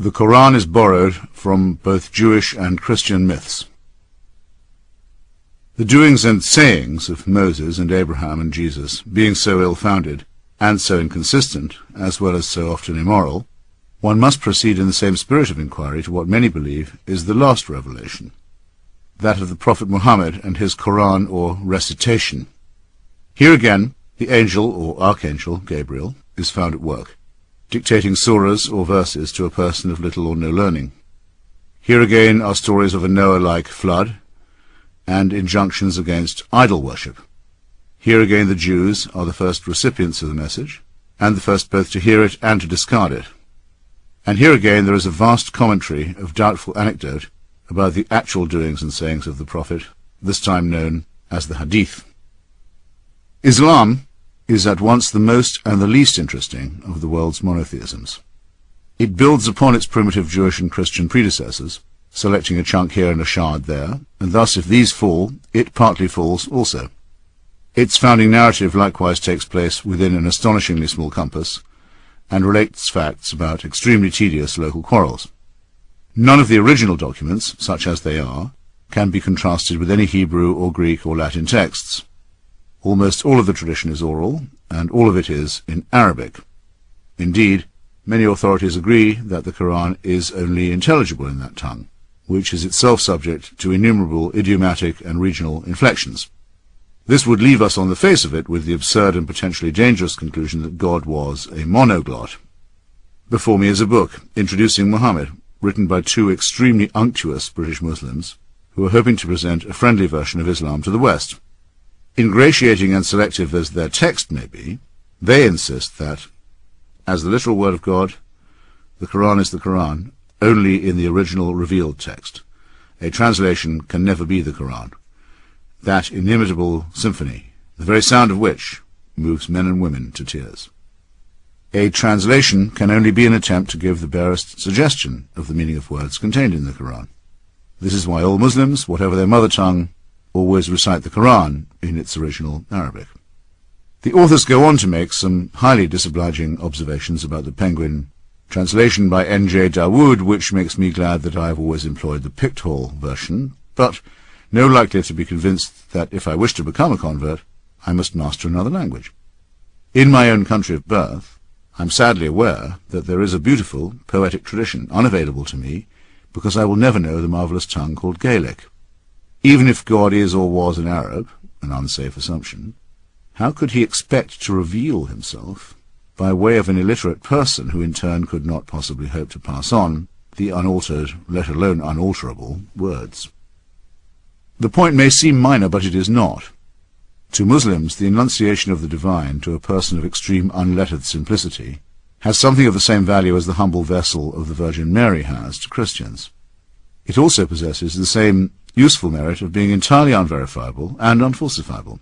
The Quran is borrowed from both Jewish and Christian myths. The doings and sayings of Moses and Abraham and Jesus, being so ill-founded and so inconsistent, as well as so often immoral, one must proceed in the same spirit of inquiry to what many believe is the last revelation, that of the Prophet Muhammad and his Quran or recitation. Here again, the angel or archangel, Gabriel, is found at work, dictating surahs or verses to a person of little or no learning. Here again are stories of a Noah-like flood, and injunctions against idol worship. Here again the Jews are the first recipients of the message, and the first both to hear it and to discard it. And here again there is a vast commentary of doubtful anecdote about the actual doings and sayings of the Prophet, this time known as the Hadith. Islam is at once the most and the least interesting of the world's monotheisms. It builds upon its primitive Jewish and Christian predecessors, selecting a chunk here and a shard there, and thus if these fall, it partly falls also. Its founding narrative likewise takes place within an astonishingly small compass, and relates facts about extremely tedious local quarrels. None of the original documents, such as they are, can be contrasted with any Hebrew or Greek or Latin texts. Almost all of the tradition is oral, and all of it is in Arabic. Indeed, many authorities agree that the Quran is only intelligible in that tongue, which is itself subject to innumerable idiomatic and regional inflections. This would leave us on the face of it with the absurd and potentially dangerous conclusion that God was a monoglot. Before me is a book introducing Muhammad, written by two extremely unctuous British Muslims, who are hoping to present a friendly version of Islam to the West. Ingratiating and selective as their text may be, they insist that, as the literal word of God, the Quran is the Quran only in the original revealed text. A translation can never be the Quran, that inimitable symphony, the very sound of which moves men and women to tears. A translation can only be an attempt to give the barest suggestion of the meaning of words contained in the Quran. This is why all Muslims, whatever their mother tongue, always recite the Quran in its original Arabic. The authors go on to make some highly disobliging observations about the Penguin translation by N.J. Dawood, which makes me glad that I have always employed the Picthall version, but no likelier to be convinced that if I wish to become a convert, I must master another language. In my own country of birth, I am sadly aware that there is a beautiful, poetic tradition unavailable to me, because I will never know the marvellous tongue called Gaelic. Even if God is or was an Arab, an unsafe assumption, how could he expect to reveal himself by way of an illiterate person who in turn could not possibly hope to pass on the unaltered, let alone unalterable, words? The point may seem minor, but it is not. To Muslims, the enunciation of the divine to a person of extreme unlettered simplicity has something of the same value as the humble vessel of the Virgin Mary has to Christians. It also possesses the same useful merit of being entirely unverifiable and unfalsifiable.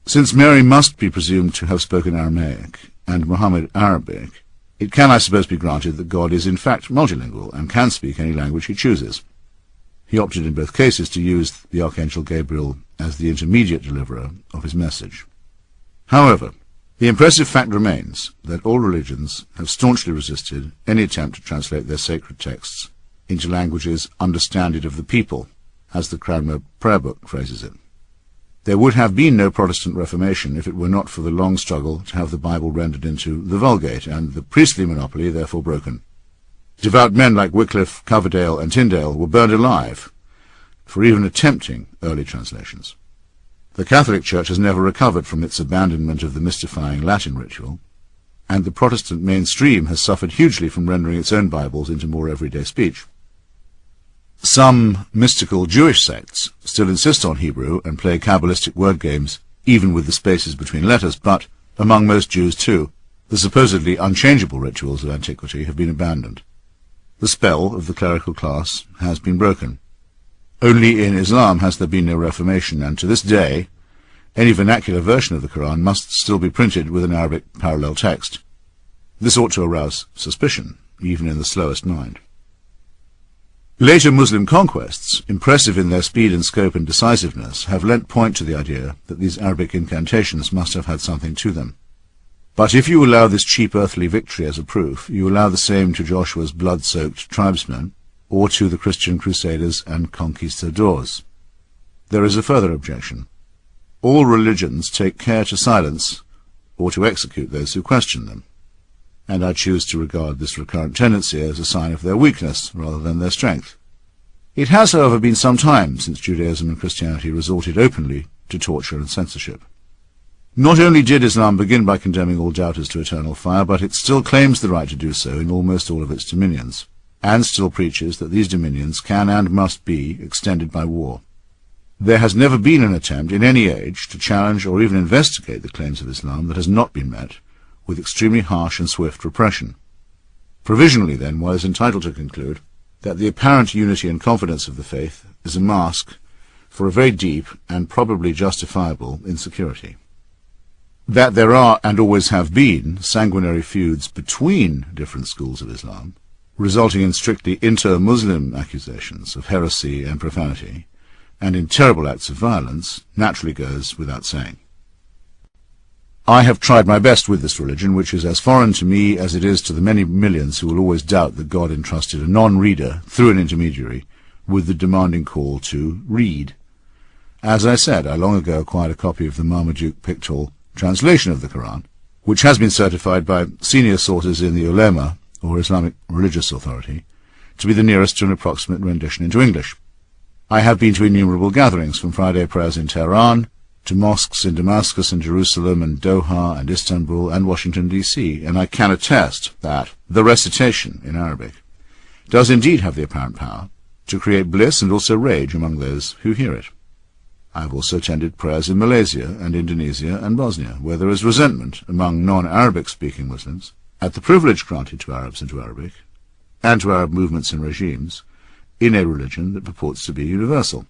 Since Mary must be presumed to have spoken Aramaic and Muhammad Arabic, it can, I suppose, be granted that God is in fact multilingual and can speak any language he chooses. He opted in both cases to use the Archangel Gabriel as the intermediate deliverer of his message. However, the impressive fact remains that all religions have staunchly resisted any attempt to translate their sacred texts into languages understanded of the people, as the Cranmer Prayer Book phrases it. There would have been no Protestant Reformation if it were not for the long struggle to have the Bible rendered into the Vulgate, and the priestly monopoly therefore broken. Devout men like Wycliffe, Coverdale, and Tyndale were burned alive for even attempting early translations. The Catholic Church has never recovered from its abandonment of the mystifying Latin ritual, and the Protestant mainstream has suffered hugely from rendering its own Bibles into more everyday speech. Some mystical Jewish sects still insist on Hebrew and play Kabbalistic word games, even with the spaces between letters, but, among most Jews too, the supposedly unchangeable rituals of antiquity have been abandoned. The spell of the clerical class has been broken. Only in Islam has there been no reformation, and to this day, any vernacular version of the Quran must still be printed with an Arabic parallel text. This ought to arouse suspicion, even in the slowest mind. Later Muslim conquests, impressive in their speed and scope and decisiveness, have lent point to the idea that these Arabic incantations must have had something to them. But if you allow this cheap earthly victory as a proof, you allow the same to Joshua's blood-soaked tribesmen, or to the Christian crusaders and conquistadors. There is a further objection. All religions take care to silence or to execute those who question them, and I choose to regard this recurrent tendency as a sign of their weakness rather than their strength. It has, however, been some time since Judaism and Christianity resorted openly to torture and censorship. Not only did Islam begin by condemning all doubters to eternal fire, but it still claims the right to do so in almost all of its dominions, and still preaches that these dominions can and must be extended by war. There has never been an attempt in any age to challenge or even investigate the claims of Islam that has not been met with extremely harsh and swift repression. Provisionally, then, one is entitled to conclude that the apparent unity and confidence of the faith is a mask for a very deep and probably justifiable insecurity. That there are, and always have been, sanguinary feuds between different schools of Islam, resulting in strictly inter-Muslim accusations of heresy and profanity, and in terrible acts of violence, naturally goes without saying. I have tried my best with this religion, which is as foreign to me as it is to the many millions who will always doubt that God entrusted a non-reader, through an intermediary, with the demanding call to read. As I said, I long ago acquired a copy of the Marmaduke Pictorial translation of the Quran, which has been certified by senior sources in the ulema, or Islamic religious authority, to be the nearest to an approximate rendition into English. I have been to innumerable gatherings, from Friday prayers in Tehran, to mosques in Damascus and Jerusalem and Doha and Istanbul and Washington, D.C., and I can attest that the recitation in Arabic does indeed have the apparent power to create bliss and also rage among those who hear it. I have also attended prayers in Malaysia and Indonesia and Bosnia, where there is resentment among non-Arabic-speaking Muslims at the privilege granted to Arabs and to Arabic, and to Arab movements and regimes, in a religion that purports to be universal.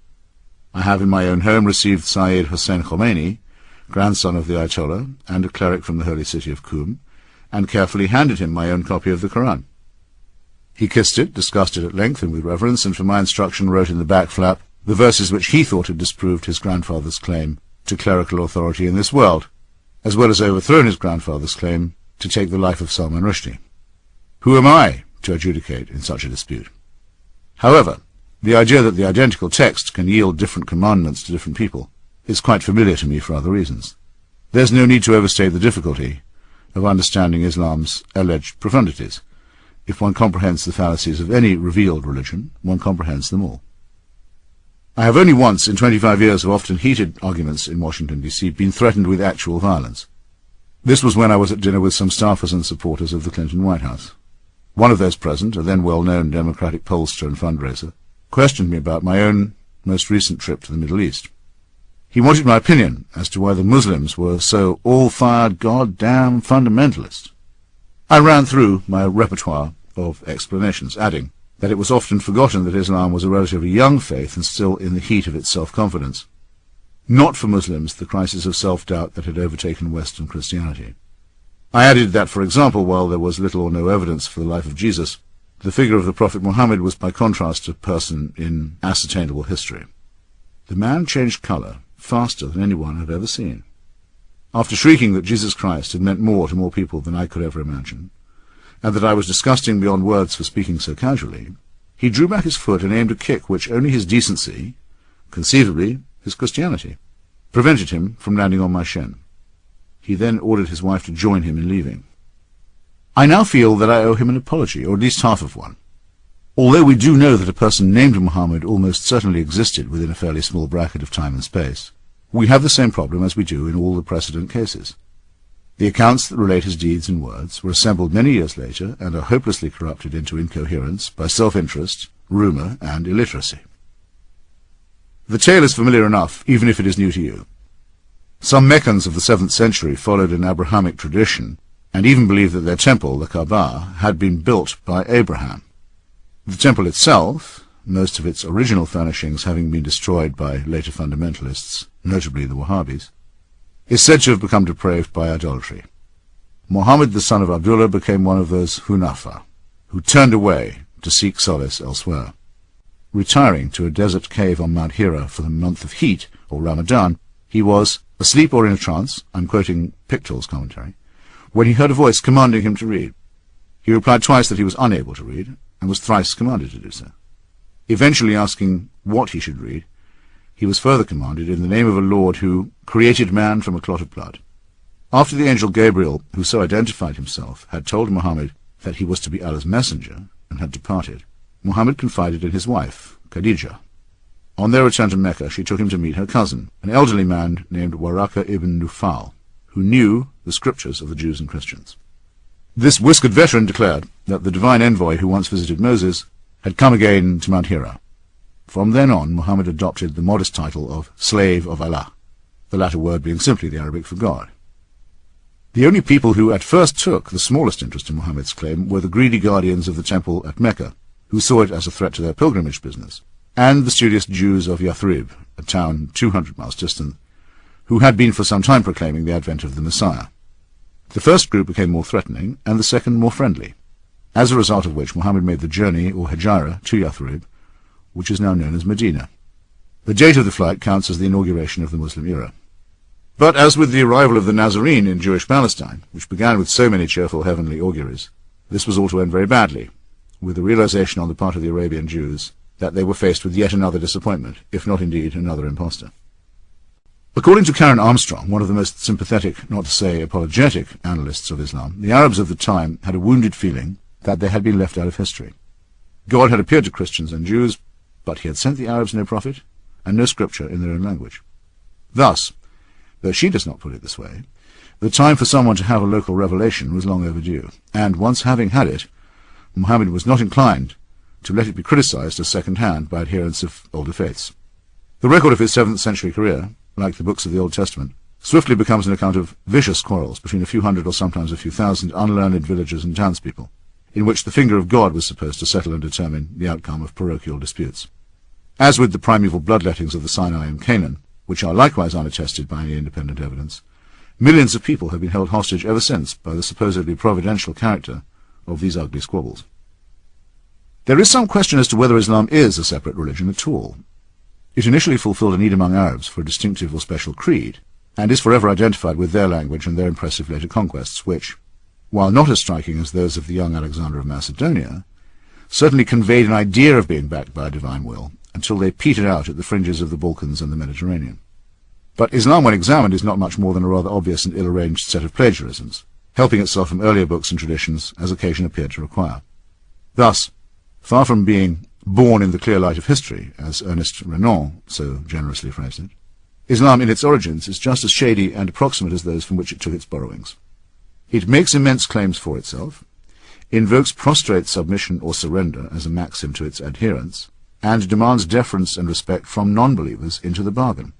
I have in my own home received Sayyid Hussein Khomeini, grandson of the Ayatollah, and a cleric from the holy city of Qum, and carefully handed him my own copy of the Quran. He kissed it, discussed it at length and with reverence, and for my instruction wrote in the back flap the verses which he thought had disproved his grandfather's claim to clerical authority in this world, as well as overthrown his grandfather's claim to take the life of Salman Rushdie. Who am I to adjudicate in such a dispute? However, the idea that the identical text can yield different commandments to different people is quite familiar to me for other reasons. There's no need to overstate the difficulty of understanding Islam's alleged profundities. If one comprehends the fallacies of any revealed religion, one comprehends them all. I have only once, in 25 years of often heated arguments in Washington, D.C., been threatened with actual violence. This was when I was at dinner with some staffers and supporters of the Clinton White House. One of those present, a then well-known Democratic pollster and fundraiser, questioned me about my own most recent trip to the Middle East. He wanted my opinion as to why the Muslims were so all-fired goddamn fundamentalist. I ran through my repertoire of explanations, adding that it was often forgotten that Islam was a relatively young faith and still in the heat of its self-confidence. Not for Muslims the crisis of self-doubt that had overtaken Western Christianity. I added that, for example, while there was little or no evidence for the life of Jesus, the figure of the Prophet Muhammad was by contrast a person in ascertainable history. The man changed colour faster than anyone I've ever seen. After shrieking that Jesus Christ had meant more to more people than I could ever imagine, and that I was disgusting beyond words for speaking so casually, he drew back his foot and aimed a kick which only his decency, conceivably his Christianity, prevented him from landing on my shin. He then ordered his wife to join him in leaving. I now feel that I owe him an apology, or at least half of one. Although we do know that a person named Muhammad almost certainly existed within a fairly small bracket of time and space, we have the same problem as we do in all the precedent cases. The accounts that relate his deeds and words were assembled many years later and are hopelessly corrupted into incoherence by self-interest, rumour, and illiteracy. The tale is familiar enough, even if it is new to you. Some Meccans of the 7th century followed an Abrahamic tradition, and even believed that their temple, the Kaaba, had been built by Abraham. The temple itself, most of its original furnishings having been destroyed by later fundamentalists, notably the Wahhabis, is said to have become depraved by idolatry. Muhammad, the son of Abdullah, became one of those Hunafa, who turned away to seek solace elsewhere. Retiring to a desert cave on Mount Hira for the month of heat, or Ramadan, he was asleep or in a trance, I'm quoting Pictorial's commentary, when he heard a voice commanding him to read. He replied twice that he was unable to read, and was thrice commanded to do so. Eventually asking what he should read, he was further commanded in the name of a Lord who created man from a clot of blood. After the angel Gabriel, who so identified himself, had told Muhammad that he was to be Allah's messenger, and had departed, Muhammad confided in his wife, Khadijah. On their return to Mecca, she took him to meet her cousin, an elderly man named Waraka ibn Nufal, who knew the scriptures of the Jews and Christians. This whiskered veteran declared that the divine envoy who once visited Moses had come again to Mount Hira. From then on, Muhammad adopted the modest title of Slave of Allah, the latter word being simply the Arabic for God. The only people who at first took the smallest interest in Muhammad's claim were the greedy guardians of the temple at Mecca, who saw it as a threat to their pilgrimage business, and the studious Jews of Yathrib, a town 200 miles distant, who had been for some time proclaiming the advent of the Messiah. The first group became more threatening, and the second more friendly, as a result of which Muhammad made the journey, or hijrah, to Yathrib, which is now known as Medina. The date of the flight counts as the inauguration of the Muslim era. But as with the arrival of the Nazarene in Jewish Palestine, which began with so many cheerful heavenly auguries, this was all to end very badly, with the realization on the part of the Arabian Jews that they were faced with yet another disappointment, if not indeed another impostor. According to Karen Armstrong, one of the most sympathetic, not to say apologetic, analysts of Islam, the Arabs of the time had a wounded feeling that they had been left out of history. God had appeared to Christians and Jews, but he had sent the Arabs no prophet and no scripture in their own language. Thus, though she does not put it this way, the time for someone to have a local revelation was long overdue, and once having had it, Muhammad was not inclined to let it be criticized as second-hand by adherents of older faiths. The record of his 7th century career, like the books of the Old Testament, swiftly becomes an account of vicious quarrels between a few hundred or sometimes a few thousand unlearned villagers and townspeople, in which the finger of God was supposed to settle and determine the outcome of parochial disputes. As with the primeval bloodlettings of the Sinai and Canaan, which are likewise unattested by any independent evidence, millions of people have been held hostage ever since by the supposedly providential character of these ugly squabbles. There is some question as to whether Islam is a separate religion at all. It initially fulfilled a need among Arabs for a distinctive or special creed, and is forever identified with their language and their impressive later conquests, which, while not as striking as those of the young Alexander of Macedonia, certainly conveyed an idea of being backed by a divine will, until they petered out at the fringes of the Balkans and the Mediterranean. But Islam, when examined, is not much more than a rather obvious and ill-arranged set of plagiarisms, helping itself from earlier books and traditions as occasion appeared to require. Thus, far from being born in the clear light of history, as Ernest Renan so generously phrased it, Islam in its origins is just as shady and approximate as those from which it took its borrowings. It makes immense claims for itself, invokes prostrate submission or surrender as a maxim to its adherents, and demands deference and respect from non-believers into the bargain.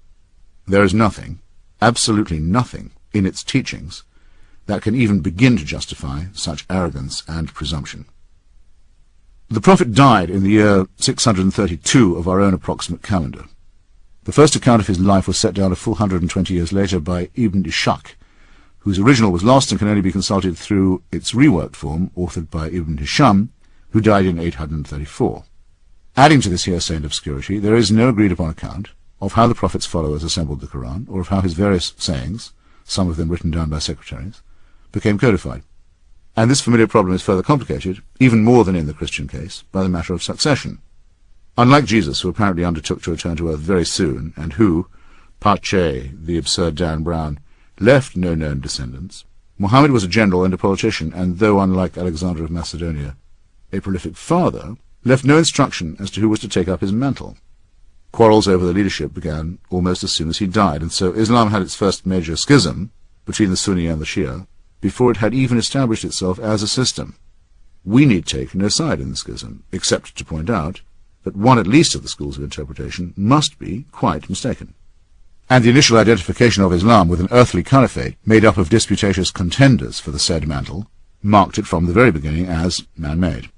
There is nothing, absolutely nothing, in its teachings that can even begin to justify such arrogance and presumption. The Prophet died in the year 632 of our own approximate calendar. The first account of his life was set down a full 120 years later by Ibn Ishaq, whose original was lost and can only be consulted through its reworked form, authored by Ibn Hisham, who died in 834. Adding to this hearsay and obscurity, there is no agreed-upon account of how the Prophet's followers assembled the Quran, or of how his various sayings, some of them written down by secretaries, became codified. And this familiar problem is further complicated, even more than in the Christian case, by the matter of succession. Unlike Jesus, who apparently undertook to return to earth very soon, and who, Pache, the absurd Dan Brown, left no known descendants, Muhammad was a general and a politician, and though, unlike Alexander of Macedonia, a prolific father, left no instruction as to who was to take up his mantle. Quarrels over the leadership began almost as soon as he died, and so Islam had its first major schism between the Sunni and the Shia before it had even established itself as a system. We need take no side in the schism, except to point out that one at least of the schools of interpretation must be quite mistaken. And the initial identification of Islam with an earthly caliphate made up of disputatious contenders for the said mantle marked it from the very beginning as man-made.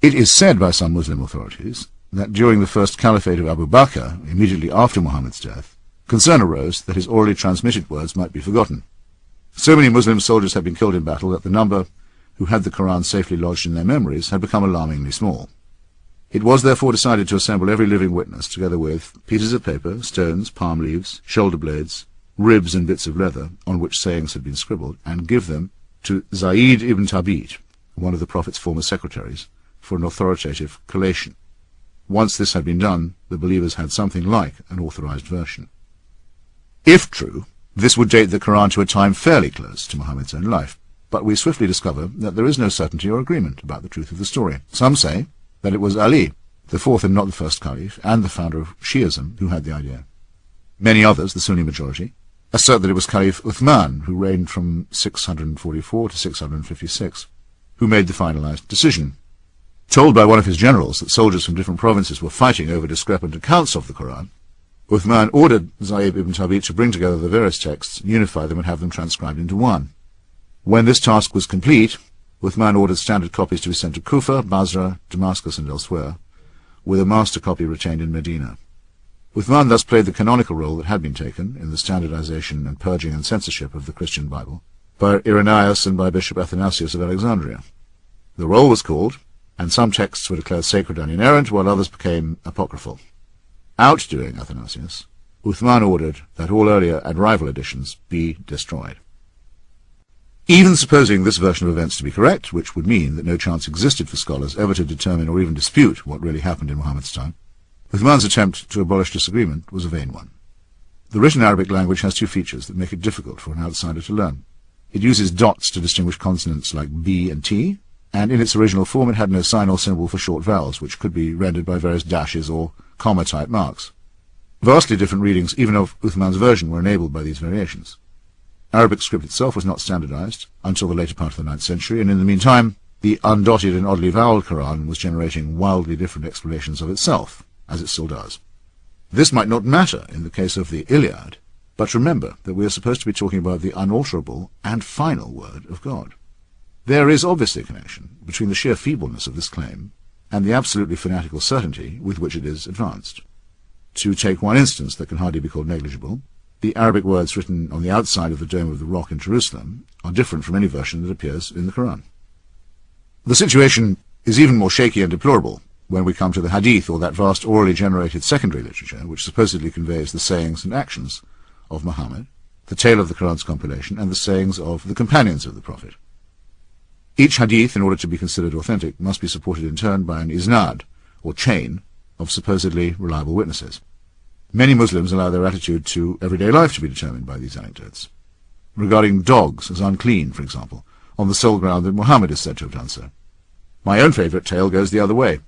It is said by some Muslim authorities that during the first caliphate of Abu Bakr, immediately after Muhammad's death, concern arose that his orally transmitted words might be forgotten. So many Muslim soldiers had been killed in battle that the number who had the Quran safely lodged in their memories had become alarmingly small. It was therefore decided to assemble every living witness, together with pieces of paper, stones, palm leaves, shoulder blades, ribs and bits of leather on which sayings had been scribbled, and give them to Zayd ibn Thabit, one of the Prophet's former secretaries, for an authoritative collation. Once this had been done, the believers had something like an authorized version. If true, this would date the Quran to a time fairly close to Muhammad's own life, but we swiftly discover that there is no certainty or agreement about the truth of the story. Some say that it was Ali, the fourth and not the first caliph, and the founder of Shi'ism, who had the idea. Many others, the Sunni majority, assert that it was Caliph Uthman, who reigned from 644 to 656, who made the finalized decision. Told by one of his generals that soldiers from different provinces were fighting over discrepant accounts of the Quran, Uthman ordered Zayd ibn Thabit to bring together the various texts, unify them, and have them transcribed into one. When this task was complete, Uthman ordered standard copies to be sent to Kufa, Basra, Damascus, and elsewhere, with a master copy retained in Medina. Uthman thus played the canonical role that had been taken in the standardization and purging and censorship of the Christian Bible by Irenaeus and by Bishop Athanasius of Alexandria. The role was called, and some texts were declared sacred and inerrant, while others became apocryphal. Outdoing Athanasius, Uthman ordered that all earlier and rival editions be destroyed. Even supposing this version of events to be correct, which would mean that no chance existed for scholars ever to determine or even dispute what really happened in Muhammad's time, Uthman's attempt to abolish disagreement was a vain one. The written Arabic language has two features that make it difficult for an outsider to learn. It uses dots to distinguish consonants like B and T, and in its original form it had no sign or symbol for short vowels, which could be rendered by various dashes or comma-type marks. Vastly different readings, even of Uthman's version, were enabled by these variations. Arabic script itself was not standardized until the later part of the 9th century, and in the meantime, the undotted and oddly voweled Quran was generating wildly different explanations of itself, as it still does. This might not matter in the case of the Iliad, but remember that we are supposed to be talking about the unalterable and final word of God. There is obviously a connection between the sheer feebleness of this claim and the absolutely fanatical certainty with which it is advanced. To take one instance that can hardly be called negligible, the Arabic words written on the outside of the Dome of the Rock in Jerusalem are different from any version that appears in the Quran. The situation is even more shaky and deplorable when we come to the Hadith, or that vast orally generated secondary literature which supposedly conveys the sayings and actions of Muhammad, the tale of the Quran's compilation, and the sayings of the companions of the Prophet. Each Hadith, in order to be considered authentic, must be supported in turn by an isnad, or chain, of supposedly reliable witnesses. Many Muslims allow their attitude to everyday life to be determined by these anecdotes. Regarding dogs as unclean, for example, on the sole ground that Muhammad is said to have done so. My own favourite tale goes the other way.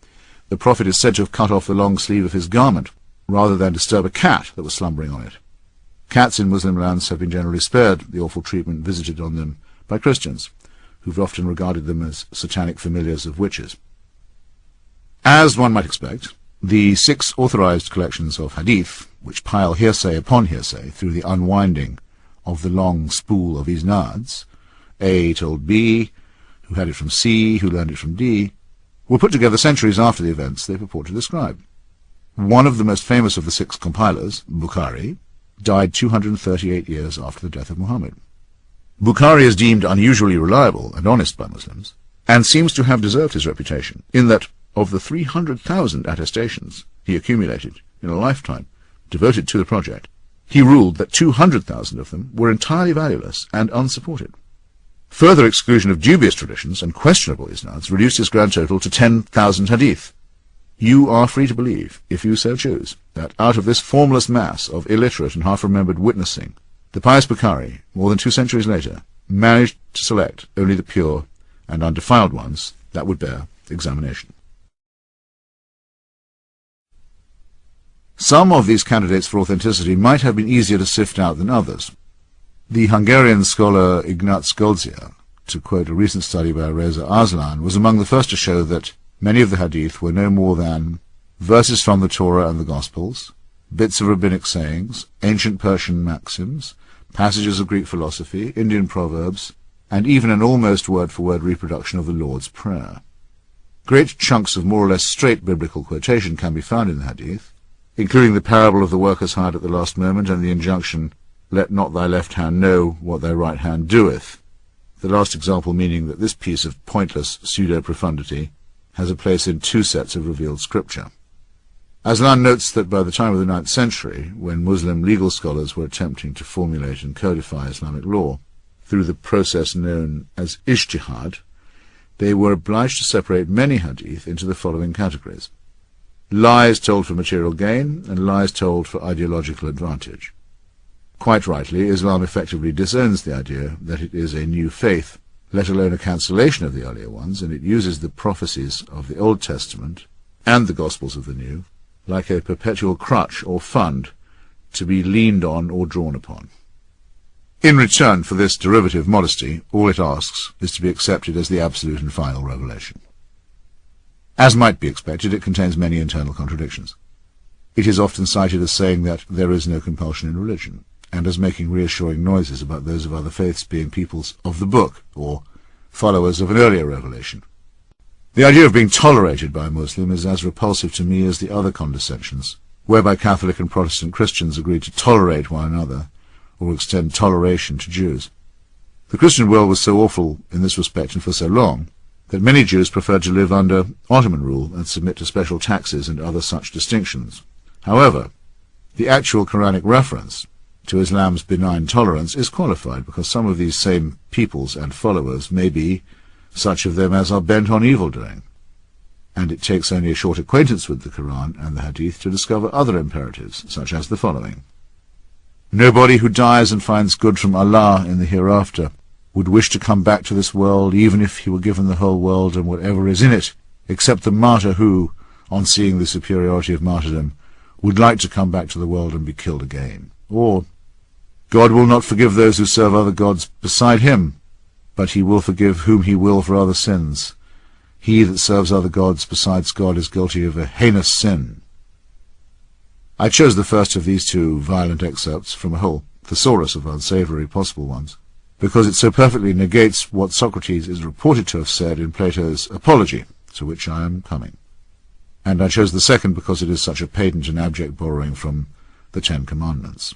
The Prophet is said to have cut off the long sleeve of his garment, rather than disturb a cat that was slumbering on it. Cats in Muslim lands have been generally spared the awful treatment visited on them by Christians, who've often regarded them as satanic familiars of witches. As one might expect, the 6 authorized collections of hadith, which pile hearsay upon hearsay through the unwinding of the long spool of isnads, A told B, who had it from C, who learned it from D, were put together centuries after the events they purport to describe. One of the most famous of the 6 compilers, Bukhari, died 238 years after the death of Muhammad. Bukhari is deemed unusually reliable and honest by Muslims, and seems to have deserved his reputation, in that of the 300,000 attestations he accumulated in a lifetime devoted to the project, he ruled that 200,000 of them were entirely valueless and unsupported. Further exclusion of dubious traditions and questionable isnads reduced his grand total to 10,000 hadith. You are free to believe, if you so choose, that out of this formless mass of illiterate and half-remembered witnessing, the pious Bukhari, more than 2 centuries later, managed to select only the pure and undefiled ones that would bear examination. Some of these candidates for authenticity might have been easier to sift out than others. The Hungarian scholar Ignác Goldziher, to quote a recent study by Reza Arslan, was among the first to show that many of the hadith were no more than verses from the Torah and the Gospels, bits of rabbinic sayings, ancient Persian maxims, passages of Greek philosophy, Indian proverbs, and even an almost word-for-word reproduction of the Lord's Prayer. Great chunks of more or less straight biblical quotation can be found in the hadith, including the parable of the workers hired at the last moment and the injunction, "Let not thy left hand know what thy right hand doeth," the last example meaning that this piece of pointless pseudo-profundity has a place in 2 sets of revealed scripture. Aslan notes that by the time of the 9th century, when Muslim legal scholars were attempting to formulate and codify Islamic law through the process known as ijtihad, they were obliged to separate many hadith into the following categories: lies told for material gain and lies told for ideological advantage. Quite rightly, Islam effectively disowns the idea that it is a new faith, let alone a cancellation of the earlier ones, and it uses the prophecies of the Old Testament and the Gospels of the New like a perpetual crutch or fund to be leaned on or drawn upon. In return for this derivative modesty, all it asks is to be accepted as the absolute and final revelation. As might be expected, it contains many internal contradictions. It is often cited as saying that there is no compulsion in religion, and as making reassuring noises about those of other faiths being peoples of the book, or followers of an earlier revelation. The idea of being tolerated by a Muslim is as repulsive to me as the other condescensions, whereby Catholic and Protestant Christians agree to tolerate one another, or extend toleration to Jews. The Christian world was so awful in this respect and for so long, that many Jews preferred to live under Ottoman rule and submit to special taxes and other such distinctions. However, the actual Quranic reference to Islam's benign tolerance is qualified because some of these same peoples and followers may be such of them as are bent on evil-doing, and it takes only a short acquaintance with the Quran and the Hadith to discover other imperatives, such as the following: nobody who dies and finds good from Allah in the hereafter would wish to come back to this world even if he were given the whole world and whatever is in it, except the martyr who, on seeing the superiority of martyrdom, would like to come back to the world and be killed again. Or, God will not forgive those who serve other gods beside him, but he will forgive whom he will for other sins. He that serves other gods besides God is guilty of a heinous sin. I chose the first of these two violent excerpts from a whole thesaurus of unsavoury possible ones, because it so perfectly negates what Socrates is reported to have said in Plato's Apology, to which I am coming. And I chose the second because it is such a patent and abject borrowing from the Ten Commandments.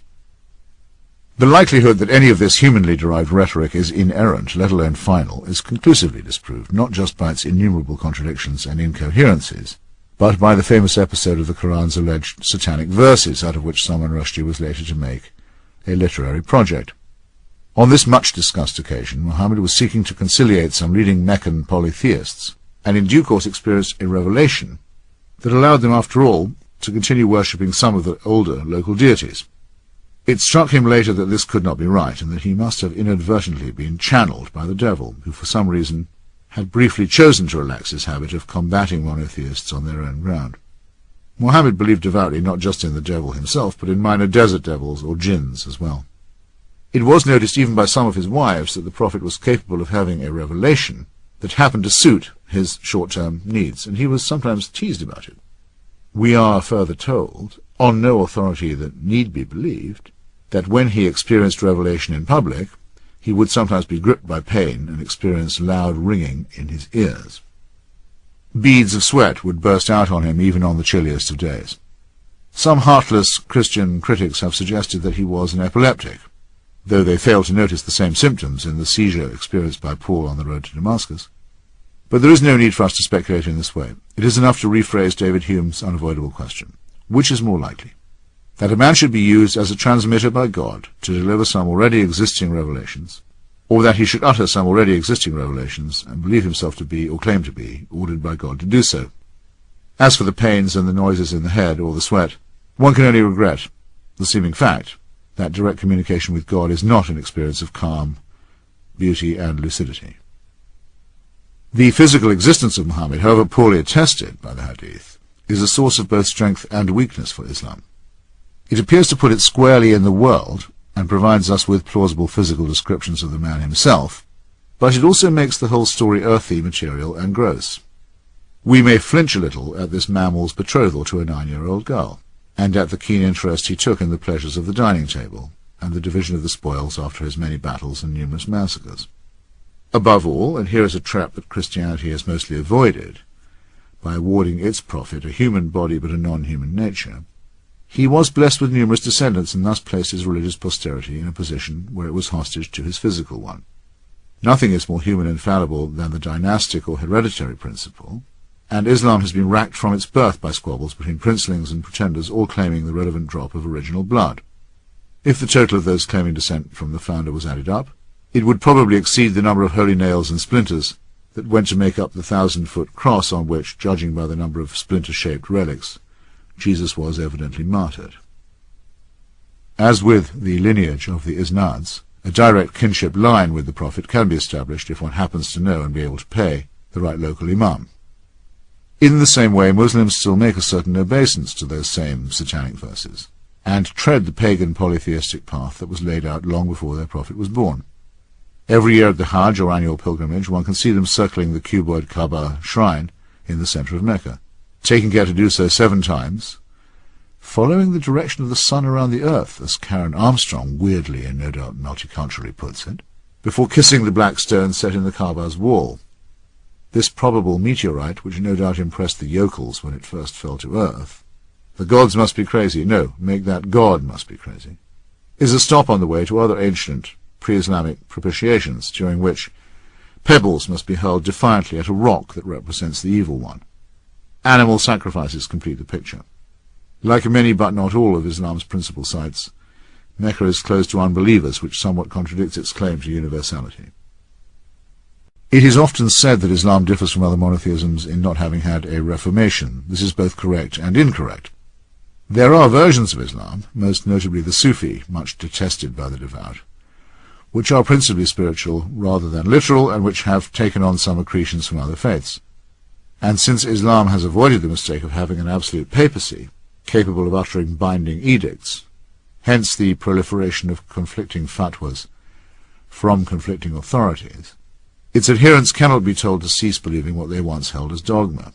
The likelihood that any of this humanly derived rhetoric is inerrant, let alone final, is conclusively disproved, not just by its innumerable contradictions and incoherencies, but by the famous episode of the Quran's alleged satanic verses, out of which Salman Rushdie was later to make a literary project. On this much-discussed occasion, Muhammad was seeking to conciliate some leading Meccan polytheists, and in due course experienced a revelation that allowed them, after all, to continue worshipping some of the older local deities. It struck him later that this could not be right, and that he must have inadvertently been channeled by the devil, who for some reason had briefly chosen to relax his habit of combating monotheists on their own ground. Muhammad believed devoutly not just in the devil himself, but in minor desert devils or jinns as well. It was noticed even by some of his wives that the Prophet was capable of having a revelation that happened to suit his short-term needs, and he was sometimes teased about it. We are further told, on no authority that need be believed, that when he experienced revelation in public, he would sometimes be gripped by pain and experience loud ringing in his ears. Beads of sweat would burst out on him even on the chilliest of days. Some heartless Christian critics have suggested that he was an epileptic, though they fail to notice the same symptoms in the seizure experienced by Paul on the road to Damascus. But there is no need for us to speculate in this way. It is enough to rephrase David Hume's unavoidable question. Which is more likely? That a man should be used as a transmitter by God to deliver some already existing revelations, or that he should utter some already existing revelations and believe himself to be, or claim to be, ordered by God to do so. As for the pains and the noises in the head or the sweat, one can only regret the seeming fact that direct communication with God is not an experience of calm, beauty, and lucidity. The physical existence of Muhammad, however poorly attested by the Hadith, is a source of both strength and weakness for Islam. It appears to put it squarely in the world, and provides us with plausible physical descriptions of the man himself, but it also makes the whole story earthy, material, and gross. We may flinch a little at this mammal's betrothal to a 9-year-old girl, and at the keen interest he took in the pleasures of the dining table, and the division of the spoils after his many battles and numerous massacres. Above all, and here is a trap that Christianity has mostly avoided, by awarding its prophet a human body but a non-human nature, he was blessed with numerous descendants and thus placed his religious posterity in a position where it was hostage to his physical one. Nothing is more human and fallible than the dynastic or hereditary principle, and Islam has been racked from its birth by squabbles between princelings and pretenders, all claiming the relevant drop of original blood. If the total of those claiming descent from the founder was added up, it would probably exceed the number of holy nails and splinters that went to make up the 1,000-foot cross on which, judging by the number of splinter-shaped relics, Jesus was evidently martyred. As with the lineage of the Isnads, a direct kinship line with the Prophet can be established if one happens to know and be able to pay the right local imam. In the same way, Muslims still make a certain obeisance to those same satanic verses, and tread the pagan polytheistic path that was laid out long before their Prophet was born. Every year at the Hajj, or annual pilgrimage, one can see them circling the cuboid Kaaba shrine in the centre of Mecca, taking care to do so 7 times, following the direction of the sun around the earth, as Karen Armstrong weirdly and no doubt multiculturally puts it, before kissing the black stone set in the Kaaba's wall. This probable meteorite, which no doubt impressed the yokels when it first fell to earth, the gods must be crazy, no, make that God must be crazy, is a stop on the way to other ancient pre-Islamic propitiations, during which pebbles must be hurled defiantly at a rock that represents the evil one. Animal sacrifices complete the picture. Like many but not all of Islam's principal sites, Mecca is closed to unbelievers, which somewhat contradicts its claim to universality. It is often said that Islam differs from other monotheisms in not having had a reformation. This is both correct and incorrect. There are versions of Islam, most notably the Sufi, much detested by the devout, which are principally spiritual rather than literal, and which have taken on some accretions from other faiths. And since Islam has avoided the mistake of having an absolute papacy, capable of uttering binding edicts, hence the proliferation of conflicting fatwas from conflicting authorities, its adherents cannot be told to cease believing what they once held as dogma.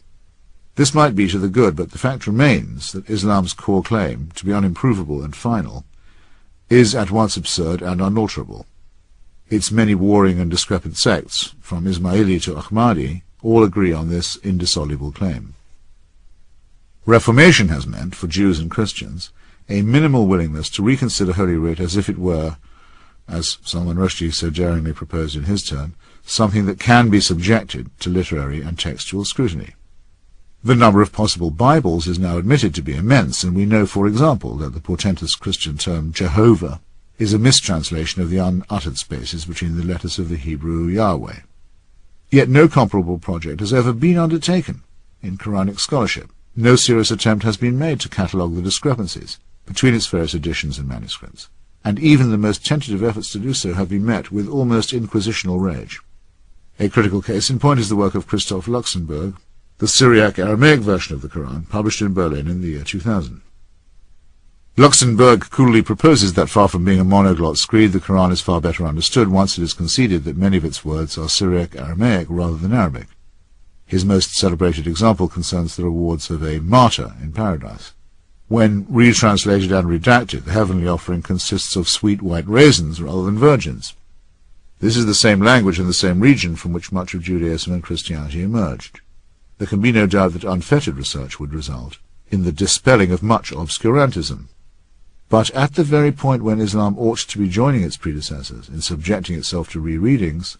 This might be to the good, but the fact remains that Islam's core claim, to be unimprovable and final, is at once absurd and unalterable. Its many warring and discrepant sects, from Ismaili to Ahmadi, all agree on this indissoluble claim. Reformation has meant, for Jews and Christians, a minimal willingness to reconsider Holy Writ as if it were, as Salman Rushdie so daringly proposed in his turn, something that can be subjected to literary and textual scrutiny. The number of possible Bibles is now admitted to be immense, and we know, for example, that the portentous Christian term Jehovah is a mistranslation of the unuttered spaces between the letters of the Hebrew Yahweh. Yet no comparable project has ever been undertaken in Quranic scholarship. No serious attempt has been made to catalogue the discrepancies between its various editions and manuscripts, and even the most tentative efforts to do so have been met with almost inquisitional rage. A critical case in point is the work of Christoph Luxemburg, the Syriac-Aramaic version of the Quran, published in Berlin in the year 2000. Luxemburg coolly proposes that far from being a monoglot screed, the Quran is far better understood once it is conceded that many of its words are Syriac-Aramaic rather than Arabic. His most celebrated example concerns the rewards of a martyr in paradise. When retranslated and redacted, the heavenly offering consists of sweet white raisins rather than virgins. This is the same language and the same region from which much of Judaism and Christianity emerged. There can be no doubt that unfettered research would result in the dispelling of much obscurantism. But at the very point when Islam ought to be joining its predecessors in subjecting itself to rereadings,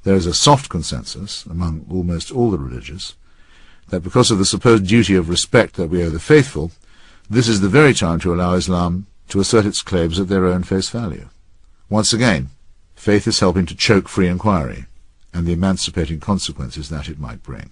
there is a soft consensus among almost all the religious that because of the supposed duty of respect that we owe the faithful, this is the very time to allow Islam to assert its claims at their own face value. Once again, faith is helping to choke free inquiry and the emancipating consequences that it might bring.